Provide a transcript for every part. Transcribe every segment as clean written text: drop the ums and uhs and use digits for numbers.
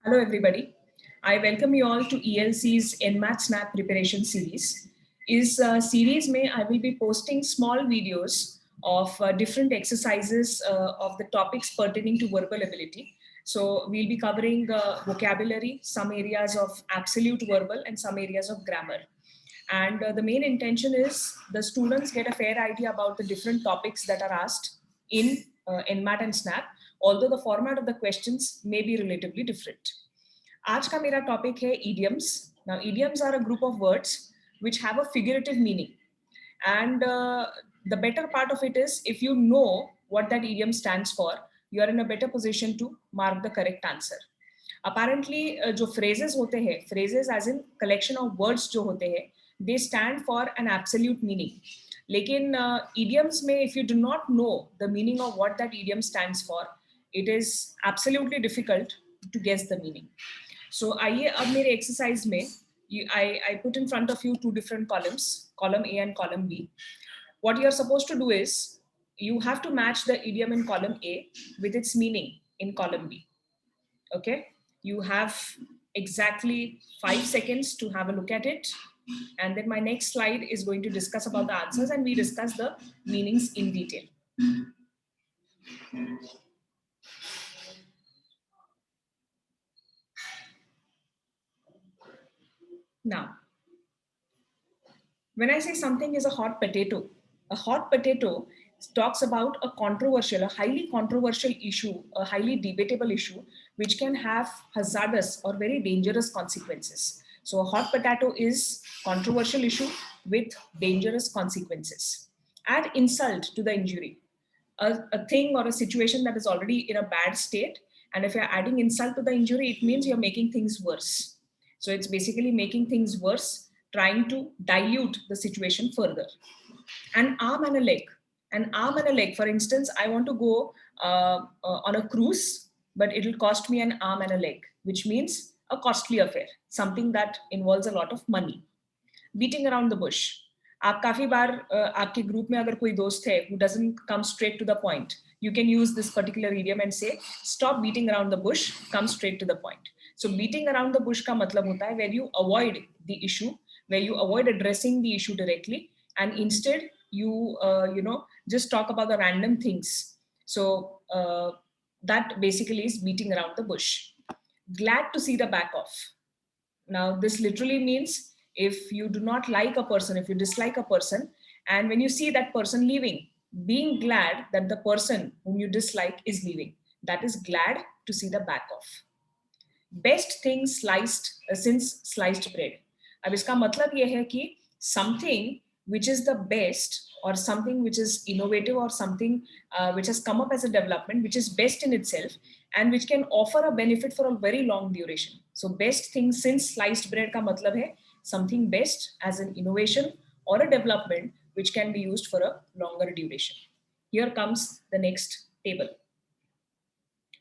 Hello everybody. I welcome you all to ELC's NMAT Snap preparation series. Is series may I will be posting small videos of different exercises of the topics pertaining to verbal ability. So we'll be covering vocabulary, some areas of absolute verbal and some areas of grammar. And the main intention is the students get a fair idea about the different topics that are asked in NMAT and SNAP, although the format of the questions may be relatively different. आज का मेरा topic है idioms. Now idioms are a group of words which have a figurative meaning, and the better part of it is if you know what that idiom stands for, you are in a better position to mark the correct answer. Apparently जो phrases होते हैं, phrases as in collection of words जो होते हैं, they stand for an absolute meaning. लेकिन idioms में if you do not know the meaning of what that idiom stands for, it is absolutely difficult to guess the meaning. So आइए अब मेरे exercise में I put in front of you two different columns, column A and column B. What you are supposed to do is you have to match the idiom in column A with its meaning in column B. Okay, you have exactly 5 seconds to have a look at it, and then my next slide is going to discuss about the answers and we discuss the meanings in detail. Now, when I say something is a hot potato talks about a highly controversial issue, a highly debatable issue, which can have hazardous or very dangerous consequences. So a hot potato is controversial issue with dangerous consequences. Add insult to the injury, a thing or a situation that is already in a bad state, and if you're adding insult to the injury, it means you're making things worse. So it's basically making things worse, trying to dilute the situation further. An arm and a leg, for instance, I want to go on a cruise, but it'll cost me an arm and a leg, which means a costly affair, something that involves a lot of money. Beating around the bush. आप काफी बार आपके group में अगर कोई दोस्त है who doesn't come straight to the point, you can use this particular idiom and say stop beating around the bush, come straight to the point. So beating around the bush का मतलब होता है where you avoid the issue, where you avoid addressing the issue directly, and instead you just talk about the random things. So that basically is beating around the bush. Glad to see the back of. Now this literally means if you do not like a person, if you dislike a person, and when you see that person leaving, being glad that the person whom you dislike is leaving, that is glad to see the back of. Best thing since sliced bread. अब इसका मतलब ये है कि something which is the best, or something which is innovative, or something which has come up as a development, which is best in itself and which can offer a benefit for a very long duration. So best thing since sliced bread का मतलब है something best as an innovation or a development which can be used for a longer duration. Here comes the next table.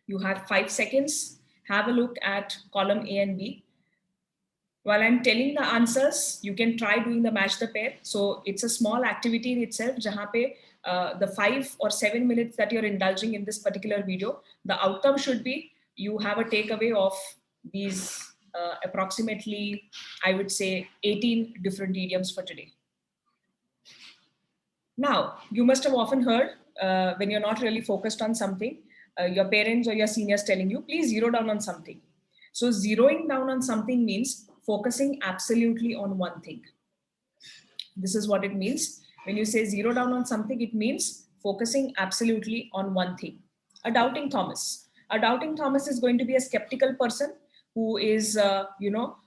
You have 5 seconds. Have a look at column A and B. While I'm telling the answers, you can try doing the match the pair. So it's a small activity in itself, jahan pe the 5 or 7 minutes that you're indulging in this particular video, the outcome should be you have a takeaway of these approximately, I would say, 18 different idioms for today. Now, you must have often heard when you're not really focused on something, your parents or your seniors telling you, please zero down on something. So zeroing down on something means focusing absolutely on one thing. This is what it means. When you say zero down on something, it means focusing absolutely on one thing. A doubting Thomas. A doubting Thomas is going to be a skeptical person who is,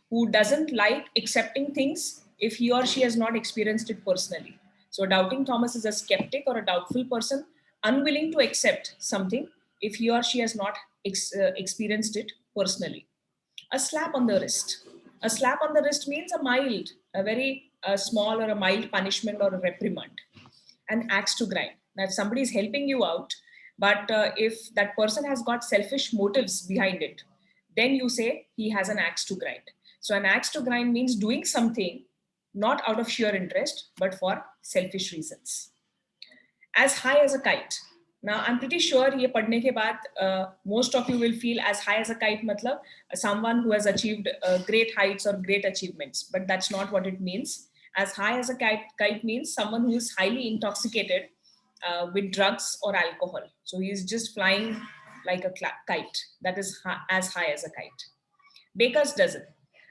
who doesn't like accepting things if he or she has not experienced it personally. So a doubting Thomas is a skeptic or a doubtful person, unwilling to accept something if he or she has not experienced it personally. A slap on the wrist. A slap on the wrist means a very small or a mild punishment or a reprimand. An axe to grind. Now, if somebody is helping you out, but if that person has got selfish motives behind it, then you say he has an axe to grind. So an axe to grind means doing something not out of sheer interest, but for selfish reasons. As high as a kite. Now I'm pretty sure ये पढ़ने के बाद most of you will feel as high as a kite मतलब someone who has achieved great heights or great achievements, but that's not what it means. As high as a kite means someone who is highly intoxicated with drugs or alcohol. So he is just flying like a kite. That is as high as a kite. Baker's dozen.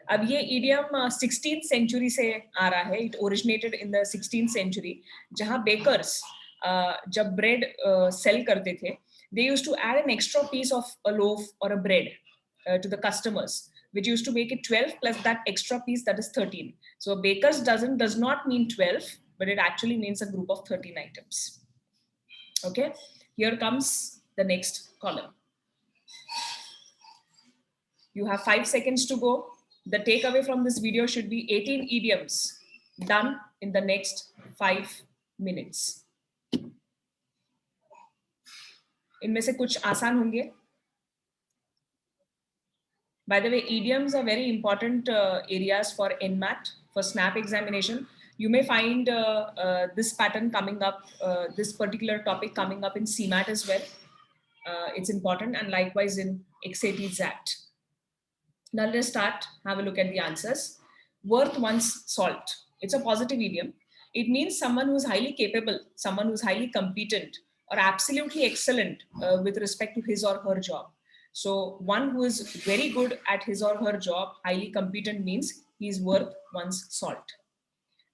अब ये idiom 16th century से आ रहा है. It originated in the 16th century, जहाँ bakers जब bread sell करते थे, they used to add an extra piece of a loaf or a bread to the customers, which used to make it 12 plus that extra piece, that is 13. So a baker's dozen does not mean 12, but it actually means a group of 13 items. Okay, here comes the next column. You have 5 seconds to go. The takeaway from this video should be 18 idioms done in the next 5 minutes. इनमें से कुछ आसान होंगे. By the way, idioms are very important areas for NMAT, for SNAP examination. You may find this pattern coming up, this particular topic coming up in CMAT as well. It's important, and likewise in XAT XAT. Now let's start, have a look at the answers. Worth one's salt. It's a positive idiom. It means someone who's highly capable, someone who's highly competent, or absolutely excellent with respect to his or her job. So one who is very good at his or her job, highly competent, means he is worth one's salt.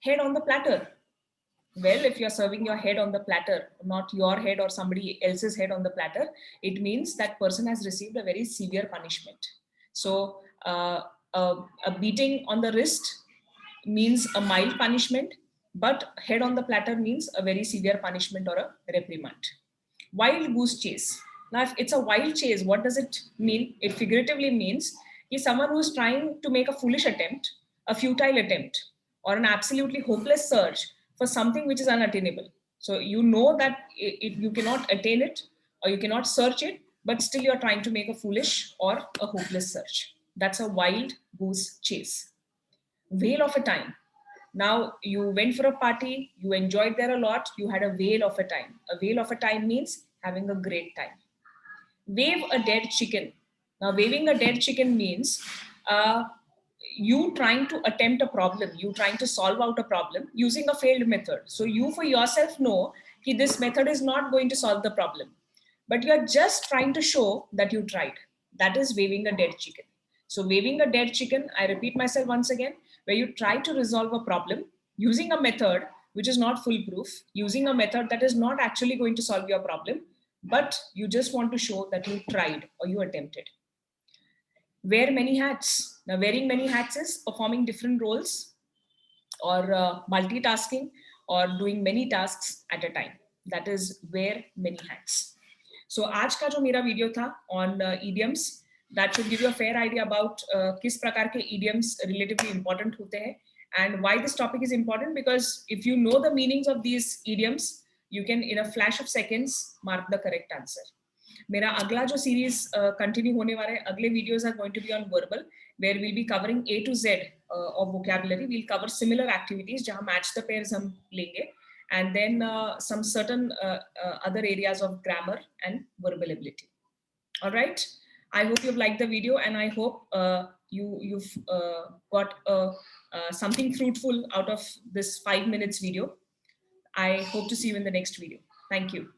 Head on the platter. Well, if you're serving your head on the platter, not your head or somebody else's head on the platter, it means that person has received a very severe punishment. So a beating on the wrist means a mild punishment, but head on the platter means a very severe punishment or a reprimand. Wild goose chase. Now, if it's a wild chase, what does it mean? It figuratively means someone who's trying to make a foolish attempt, a futile attempt, or an absolutely hopeless search for something which is unattainable. So you know that you cannot attain it or you cannot search it, but still you're trying to make a foolish or a hopeless search. That's a wild goose chase. Whale of a time. Now, you went for a party, you enjoyed there a lot, you had a whale of a time. A whale of a time means having a great time. Wave a dead chicken. Now, waving a dead chicken means you trying to attempt a problem, you trying to solve out a problem using a failed method. So you for yourself know that this method is not going to solve the problem, but you are just trying to show that you tried. That is waving a dead chicken. So waving a dead chicken, I repeat myself once again, where you try to resolve a problem using a method which is not foolproof, using a method that is not actually going to solve your problem, but you just want to show that you tried or you attempted. Wear many hats. Now, wearing many hats is performing different roles or multitasking or doing many tasks at a time. That is wear many hats. So, आज का जो मेरा video था on idioms, that should give you a fair idea about किस प्रकार के idioms relatively important होते हैं, and why this topic is important, because if you know the meanings of these idioms, you can in a flash of seconds mark the correct answer. मेरा अगला जो series continue होने वाला है, अगले videos are going to be on verbal, where we'll be covering A to Z of vocabulary. We'll cover similar activities जहाँ match the pairs हम लेंगे, and then some certain other areas of grammar and verbal ability. All right. I hope you've liked the video, and I hope you've got something fruitful out of this 5 minutes video. I hope to see you in the next video. Thank you.